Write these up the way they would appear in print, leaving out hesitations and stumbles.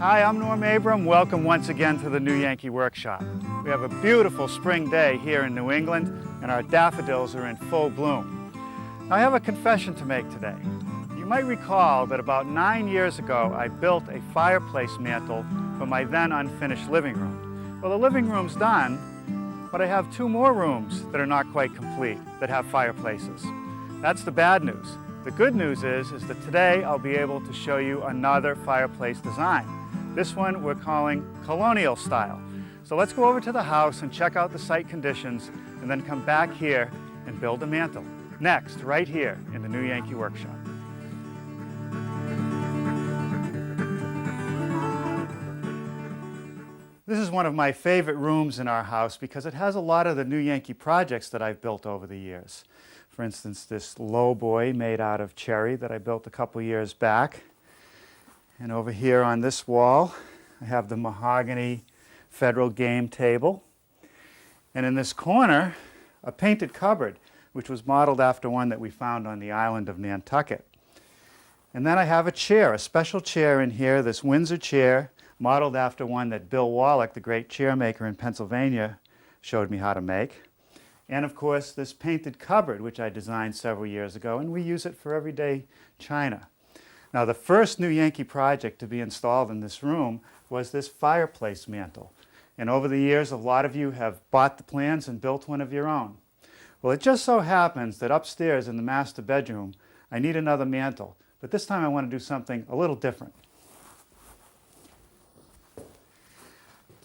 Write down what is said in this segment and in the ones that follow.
Hi, I'm Norm Abram. Welcome once again to the New Yankee Workshop. We have a beautiful spring day here in New England, and our daffodils are in full bloom. Now, I have a confession to make today. You might recall that about 9 years ago, I built a fireplace mantle for my then unfinished living room. Well, the living room's done, but I have 2 more rooms that are not quite complete that have fireplaces. That's the bad news. The good news is that today I'll be able to show you another fireplace design. This one we're calling Colonial style. So let's go over to the house and check out the site conditions and then come back here and build a mantle. Next, right here in the New Yankee Workshop. This is one of my favorite rooms in our house because it has a lot of the New Yankee projects that I've built over the years. For instance, this lowboy made out of cherry that I built a couple years back. And over here on this wall, I have the mahogany Federal game table. And in this corner, a painted cupboard, which was modeled after one that we found on the island of Nantucket. And then I have a chair, a special chair in here, this Windsor chair, modeled after one that Bill Wallach, the great chair maker in Pennsylvania, showed me how to make. And of course, this painted cupboard, which I designed several years ago, and we use it for everyday china. Now, the first New Yankee project to be installed in this room was this fireplace mantle. And over the years, a lot of you have bought the plans and built one of your own. Well, it just so happens that upstairs in the master bedroom, I need another mantle. But this time I want to do something a little different.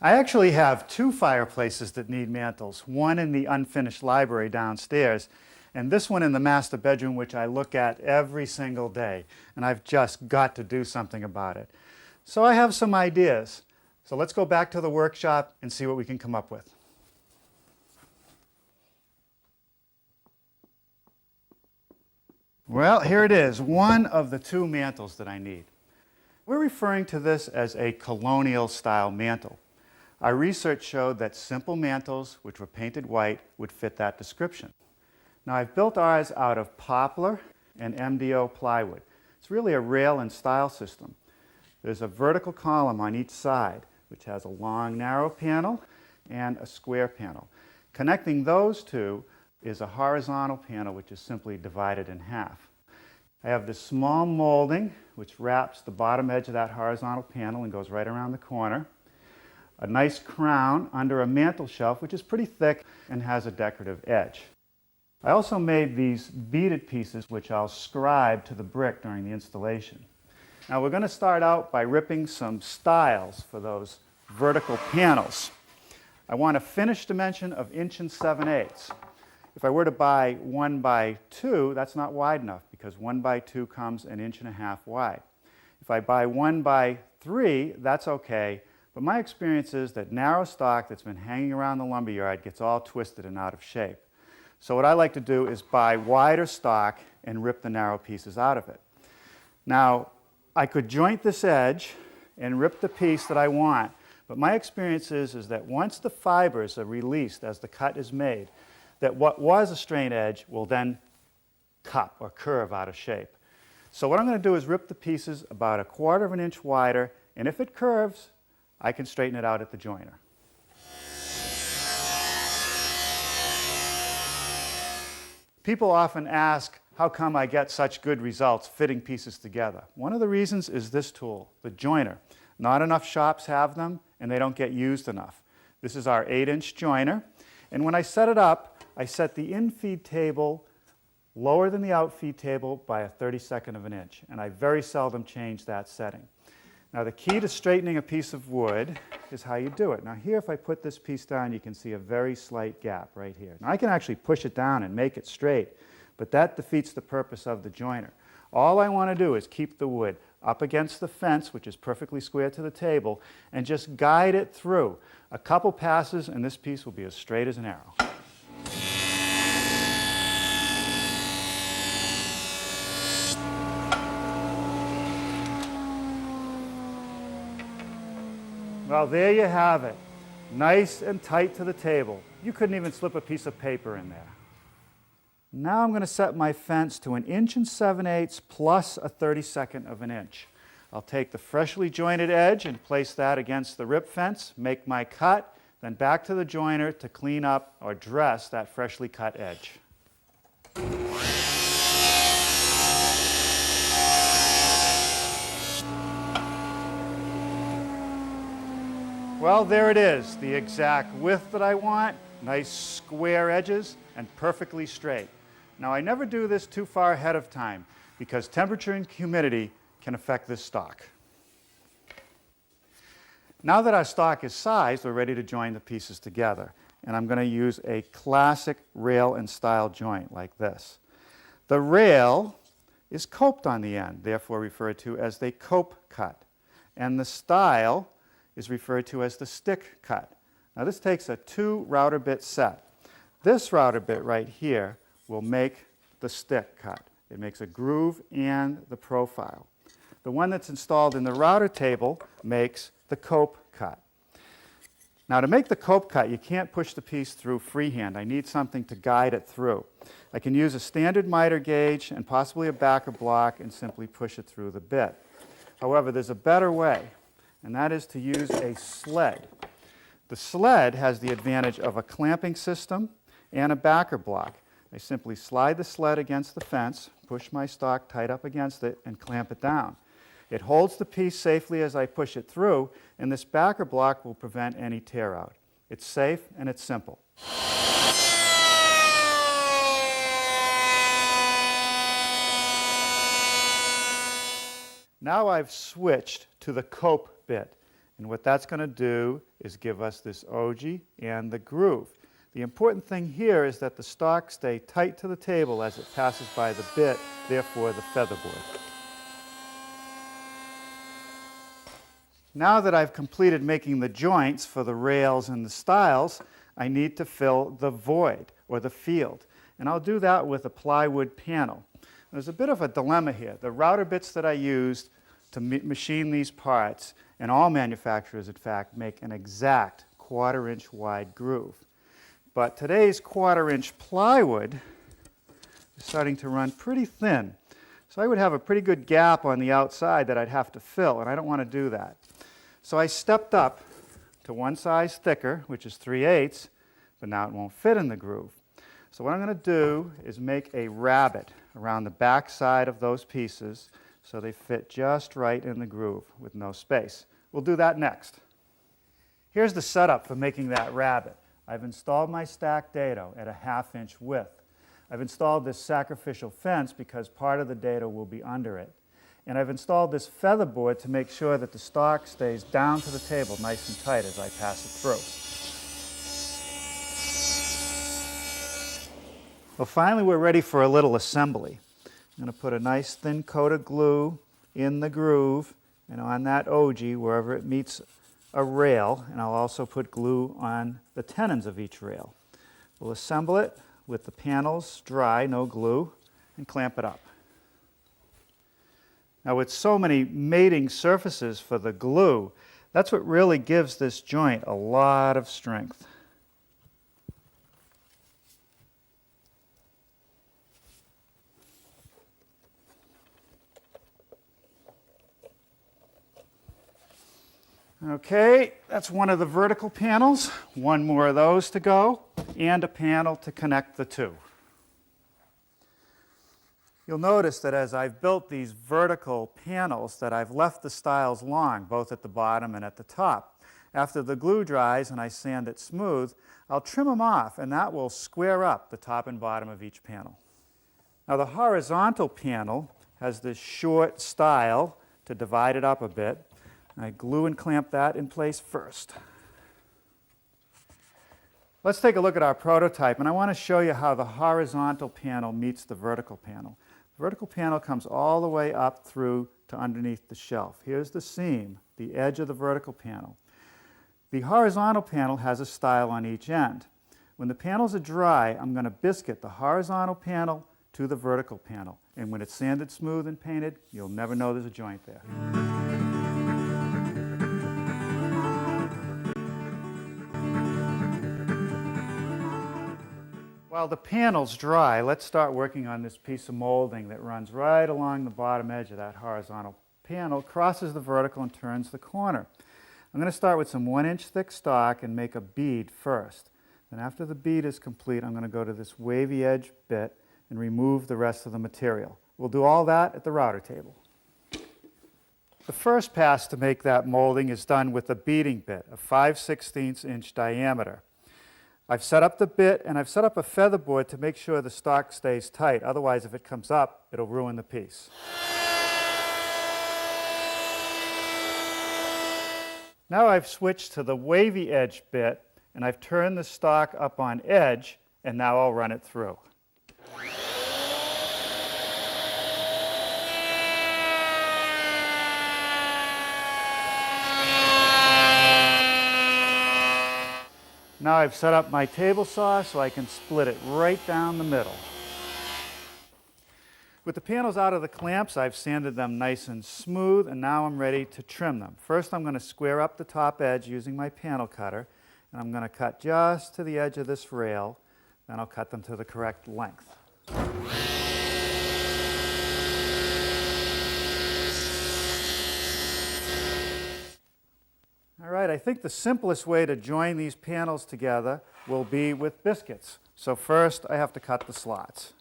I actually have 2 fireplaces that need mantles, one in the unfinished library downstairs, and this one in the master bedroom, which I look at every single day, and I've just got to do something about it. So I have some ideas. So let's go back to the workshop and see what we can come up with. Well, here it is, one of the 2 mantles that I need. We're referring to this as a colonial style mantle. Our research showed that simple mantles, which were painted white, would fit that description. Now, I've built ours out of poplar and MDO plywood. It's really a rail and style system. There's a vertical column on each side, which has a long, narrow panel and a square panel. Connecting those 2 is a horizontal panel, which is simply divided in half. I have this small molding, which wraps the bottom edge of that horizontal panel and goes right around the corner. A nice crown under a mantel shelf, which is pretty thick and has a decorative edge. I also made these beaded pieces, which I'll scribe to the brick during the installation. Now we're going to start out by ripping some stiles for those vertical panels. I want a finished dimension of 1 7/8 inches. If I were to buy 1 by 2, that's not wide enough because 1 by 2 comes 1.5 inches wide. If I buy 1 by 3, that's okay. But my experience is that narrow stock that's been hanging around the lumberyard gets all twisted and out of shape. So what I like to do is buy wider stock and rip the narrow pieces out of it. Now, I could joint this edge and rip the piece that I want, but my experience is that once the fibers are released as the cut is made, that what was a strained edge will then cup or curve out of shape. So what I'm going to do is rip the pieces about 1/4 inch wider, and if it curves, I can straighten it out at the joiner. People often ask, how come I get such good results fitting pieces together? One of the reasons is this tool, the joiner. Not enough shops have them, and they don't get used enough. This is our 8-inch joiner, and when I set it up, I set the in-feed table lower than the out-feed table by 1/32 of an inch, and I very seldom change that setting. Now, the key to straightening a piece of wood is how you do it. Now, here, if I put this piece down, you can see a very slight gap right here. Now, I can actually push it down and make it straight, but that defeats the purpose of the joiner. All I want to do is keep the wood up against the fence, which is perfectly square to the table, and just guide it through. A couple passes, and this piece will be as straight as an arrow. Well, there you have it. Nice and tight to the table. You couldn't even slip a piece of paper in there. Now I'm going to set my fence to 1 7/8 inches plus 1/32 of an inch. I'll take the freshly jointed edge and place that against the rip fence, make my cut, then back to the joiner to clean up or dress that freshly cut edge. Well, there it is, the exact width that I want, nice square edges, and perfectly straight. Now, I never do this too far ahead of time because temperature and humidity can affect this stock. Now that our stock is sized, we're ready to join the pieces together. And I'm going to use a classic rail and style joint like this. The rail is coped on the end, therefore referred to as the cope cut. And the stile is referred to as the stick cut. Now this takes a 2 router bit set. This router bit right here will make the stick cut. It makes a groove and the profile. The one that's installed in the router table makes the cope cut. Now to make the cope cut, you can't push the piece through freehand. I need something to guide it through. I can use a standard miter gauge and possibly a backer block and simply push it through the bit. However, there's a better way, and that is to use a sled. The sled has the advantage of a clamping system and a backer block. I simply slide the sled against the fence, push my stock tight up against it, and clamp it down. It holds the piece safely as I push it through, and this backer block will prevent any tear out. It's safe and it's simple. Now I've switched to the cope bit, and what that's going to do is give us this ogee and the groove. The important thing here is that the stock stay tight to the table as it passes by the bit, therefore the featherboard. Now that I've completed making the joints for the rails and the stiles, I need to fill the void, or the field. And I'll do that with a plywood panel. There's a bit of a dilemma here. The router bits that I used to machine these parts, and all manufacturers, in fact, make an exact 1/4 inch wide groove. But today's 1/4 inch plywood is starting to run pretty thin. So I would have a pretty good gap on the outside that I'd have to fill, and I don't want to do that. So I stepped up to one size thicker, which is 3/8, but now it won't fit in the groove. So what I'm going to do is make a rabbet around the back side of those pieces so they fit just right in the groove with no space. We'll do that next. Here's the setup for making that rabbet. I've installed my stacked dado at a 1/2 inch width. I've installed this sacrificial fence because part of the dado will be under it. And I've installed this featherboard to make sure that the stock stays down to the table nice and tight as I pass it through. Well, finally we're ready for a little assembly. I'm going to put a nice thin coat of glue in the groove and on that ogee wherever it meets a rail, and I'll also put glue on the tenons of each rail. We'll assemble it with the panels dry, no glue, and clamp it up. Now with so many mating surfaces for the glue, that's what really gives this joint a lot of strength. Okay, that's one of the vertical panels. One more of those to go, and a panel to connect the two. You'll notice that as I've built these vertical panels that I've left the stiles long, both at the bottom and at the top. After the glue dries and I sand it smooth, I'll trim them off, and that will square up the top and bottom of each panel. Now the horizontal panel has this short stile to divide it up a bit. I glue and clamp that in place first. Let's take a look at our prototype, and I want to show you how the horizontal panel meets the vertical panel. The vertical panel comes all the way up through to underneath the shelf. Here's the seam, the edge of the vertical panel. The horizontal panel has a stile on each end. When the panels are dry, I'm going to biscuit the horizontal panel to the vertical panel. And when it's sanded smooth and painted, you'll never know there's a joint there. While the panel's dry, let's start working on this piece of molding that runs right along the bottom edge of that horizontal panel crosses the vertical and turns the corner. I'm going to start with some 1-inch thick stock and make a bead first. Then after the bead is complete, I'm going to go to this wavy edge bit and remove the rest of the material. We'll do all that at the router table. The first pass to make that molding is done with a beading bit, a 5/16 inch diameter. I've set up the bit and I've set up a feather board to make sure the stock stays tight. Otherwise, if it comes up, it'll ruin the piece. Now I've switched to the wavy edge bit and I've turned the stock up on edge, and now I'll run it through. Now I've set up my table saw so I can split it right down the middle. With the panels out of the clamps, I've sanded them nice and smooth, and now I'm ready to trim them. First, I'm going to square up the top edge using my panel cutter, and I'm going to cut just to the edge of this rail. Then I'll cut them to the correct length. All right, I think the simplest way to join these panels together will be with biscuits. So first, I have to cut the slots.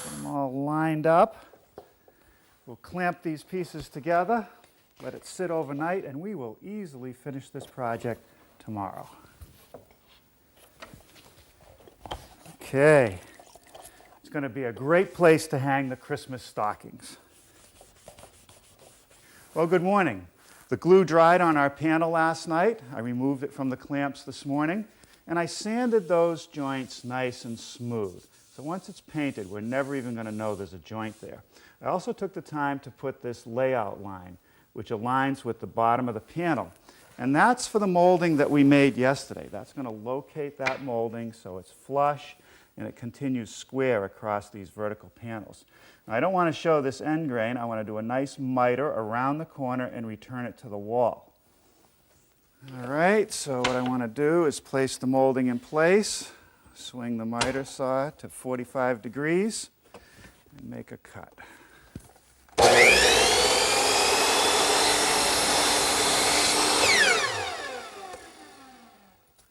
Get them all lined up. We'll clamp these pieces together, let it sit overnight, and we will easily finish this project tomorrow. Okay. It's going to be a great place to hang the Christmas stockings. Well, good morning. The glue dried on our panel last night. I removed it from the clamps this morning, and I sanded those joints nice and smooth. So once it's painted, we're never even going to know there's a joint there. I also took the time to put this layout line, which aligns with the bottom of the panel. And that's for the molding that we made yesterday. That's going to locate that molding so it's flush and it continues square across these vertical panels. Now, I don't want to show this end grain. I want to do a nice miter around the corner and return it to the wall. All right, so what I want to do is place the molding in place, swing the miter saw to 45 degrees, and make a cut.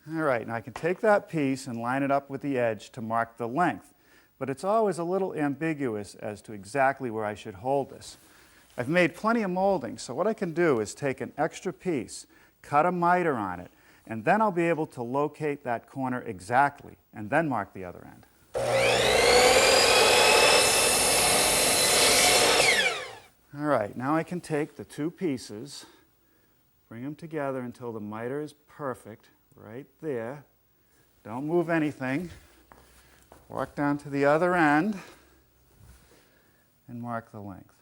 All right, now I can take that piece and line it up with the edge to mark the length, but it's always a little ambiguous as to exactly where I should hold this. I've made plenty of molding, so what I can do is take an extra piece, cut a miter on it, and then I'll be able to locate that corner exactly, and then mark the other end. All right, now I can take the two pieces, bring them together until the miter is perfect, right there. Don't move anything. Walk down to the other end and mark the length.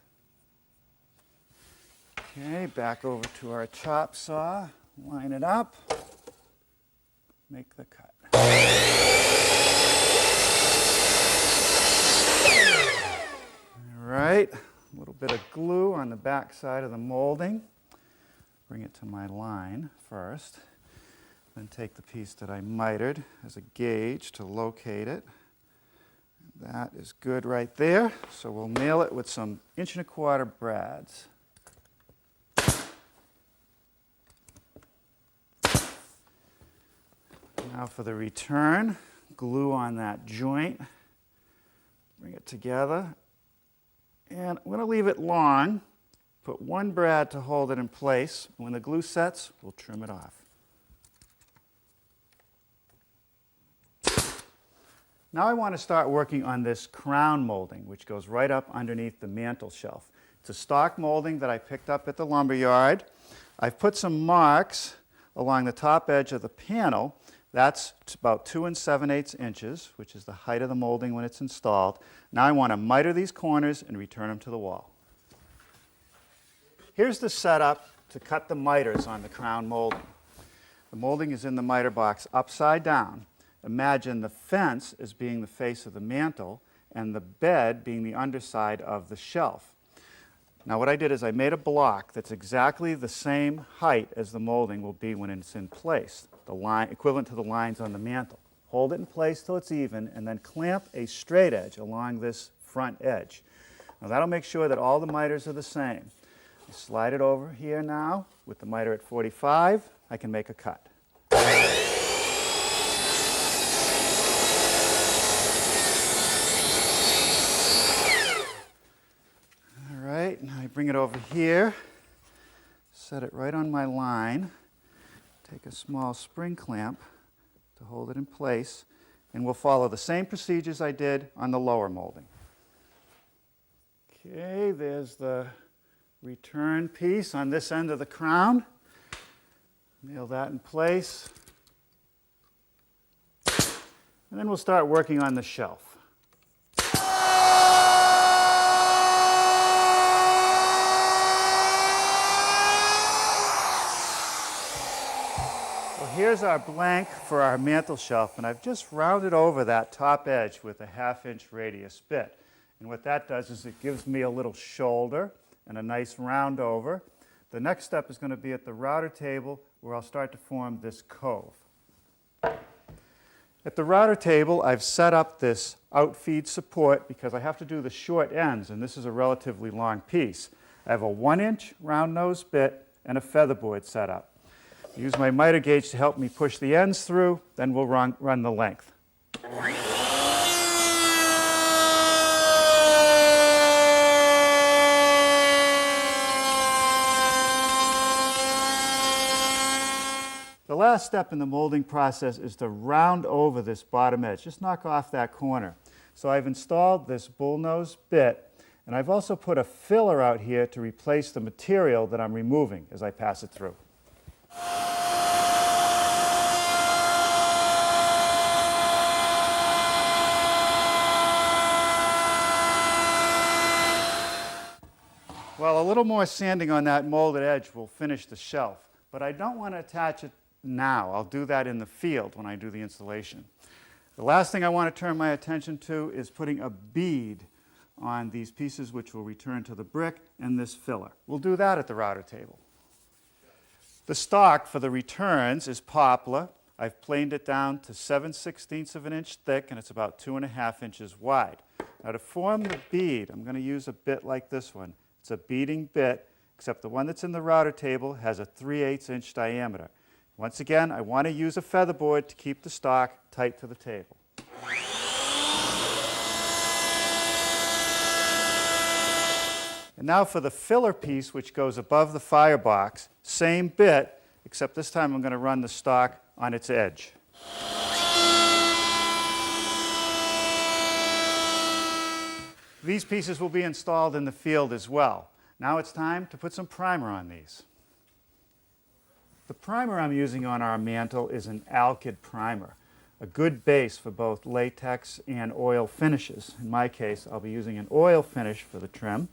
Okay, back over to our chop saw, line it up, make the cut. All right, a little bit of glue on the back side of the molding. Bring it to my line first. Then take the piece that I mitered as a gauge to locate it. That is good right there. So we'll nail it with some 1¼ inch brads. Now for the return, glue on that joint. Bring it together. And I'm going to leave it long. Put one brad to hold it in place. When the glue sets, we'll trim it off. Now I want to start working on this crown molding, which goes right up underneath the mantle shelf. It's a stock molding that I picked up at the lumber yard. I've put some marks along the top edge of the panel. That's about 2 7/8 inches, which is the height of the molding when it's installed. Now I want to miter these corners and return them to the wall. Here's the setup to cut the miters on the crown molding. The molding is in the miter box upside down. Imagine the fence as being the face of the mantle and the bed being the underside of the shelf. Now what I did is I made a block that's exactly the same height as the molding will be when it's in place, the line equivalent to the lines on the mantle. hold it in place till it's even, and then clamp a straight edge along this front edge. Now that'll make sure that all the miters are the same. Slide it over here now with the miter at 45. I can make a cut. All right, now I bring it over here, set it right on my line, take a small spring clamp to hold it in place, and we'll follow the same procedures I did on the lower molding. Okay, there's the return piece on this end of the crown. Nail that in place. And then we'll start working on the shelf. Well, here's our blank for our mantel shelf, and I've just rounded over that top edge with a 1/2-inch radius bit. And what that does is it gives me a little shoulder and a nice round over. The next step is going to be at the router table where I'll start to form this cove. At the router table, I've set up this outfeed support because I have to do the short ends, and this is a relatively long piece. I have a 1-inch round nose bit and a featherboard set up. I use my miter gauge to help me push the ends through, then we'll run the length. The last step in the molding process is to round over this bottom edge. Just knock off that corner. So I've installed this bullnose bit, and I've also put a filler out here to replace the material that I'm removing as I pass it through. Well, a little more sanding on that molded edge will finish the shelf, but I don't want to attach it now. I'll do that in the field when I do the installation. The last thing I want to turn my attention to is putting a bead on these pieces which will return to the brick and this filler. We'll do that at the router table. The stock for the returns is poplar. I've planed it down to 7/16 of an inch thick, and it's about 2.5 inches wide. Now to form the bead, I'm going to use a bit like this one. It's a beading bit, except the one that's in the router table has a 3/8 inch diameter. Once again, I want to use a featherboard to keep the stock tight to the table. And now for the filler piece, which goes above the firebox, same bit, except this time I'm going to run the stock on its edge. These pieces will be installed in the field as well. Now it's time to put some primer on these. The primer I'm using on our mantle is an alkyd primer, a good base for both latex and oil finishes. In my case, I'll be using an oil finish for the trim.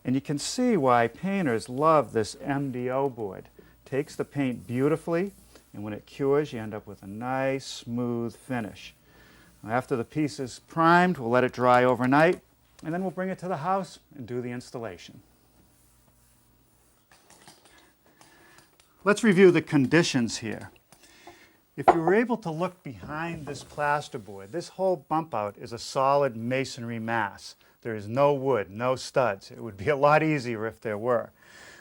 And you can see why painters love this MDO board. It takes the paint beautifully, and when it cures, you end up with a nice, smooth finish. After the piece is primed, we'll let it dry overnight, and then we'll bring it to the house and do the installation. Let's review the conditions here. If you were able to look behind this plasterboard, this whole bump out is a solid masonry mass. There is no wood, no studs. It would be a lot easier if there were.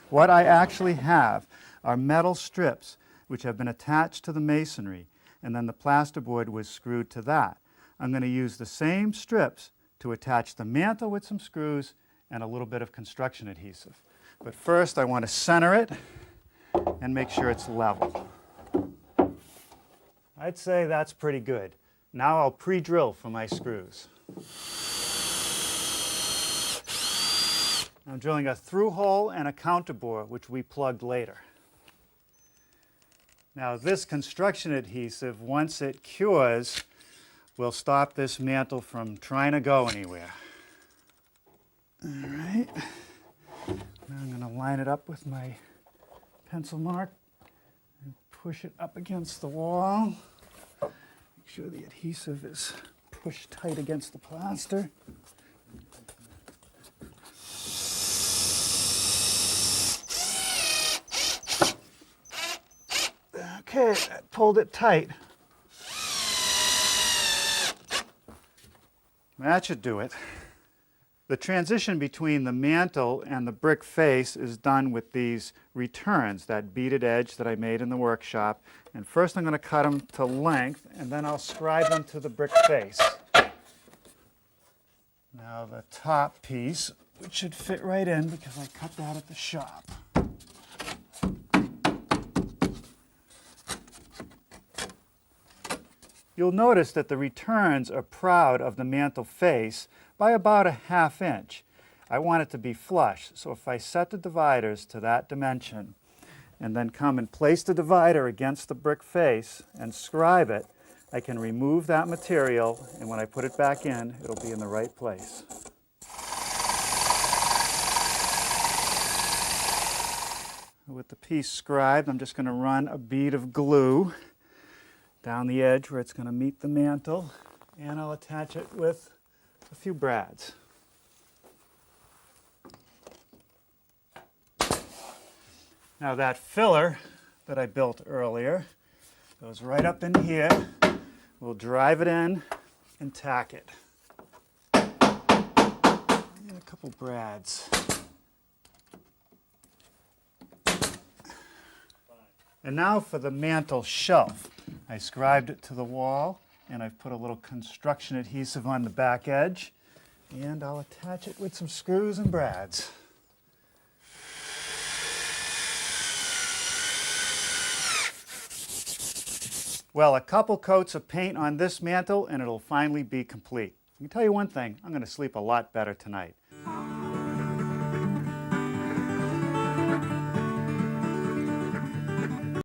What I actually have are metal strips which have been attached to the masonry, and then the plasterboard was screwed to that. I'm going to use the same strips to attach the mantle with some screws and a little bit of construction adhesive. But first I want to center it and make sure it's level. I'd say that's pretty good. Now I'll pre-drill for my screws. I'm drilling a through hole and a counterbore, which we plugged later. Now this construction adhesive, once it cures, will stop this mantle from trying to go anywhere. All right. Now I'm going to line it up with my pencil mark and push it up against the wall. Make sure the adhesive is pushed tight against the plaster. Okay, that pulled it tight. That should do it. The transition between the mantle and the brick face is done with these returns, that beaded edge that I made in the workshop. And first I'm going to cut them to length, and then I'll scribe them to the brick face. Now the top piece, which should fit right in because I cut that at the shop. You'll notice that the returns are proud of the mantle face by about a 1/2 inch. I want it to be flush, so if I set the dividers to that dimension and then come and place the divider against the brick face and scribe it, I can remove that material, and when I put it back in, it'll be in the right place. With the piece scribed, I'm just going to run a bead of glue down the edge where it's going to meet the mantle, and I'll attach it with a few brads. Now that filler that I built earlier goes right up in here. We'll drive it in and tack it. And a couple brads. And now for the mantle shelf. I scribed it to the wall, and I've put a little construction adhesive on the back edge, and I'll attach it with some screws and brads. Well, a couple coats of paint on this mantle and it'll finally be complete. I can tell you one thing, I'm going to sleep a lot better tonight.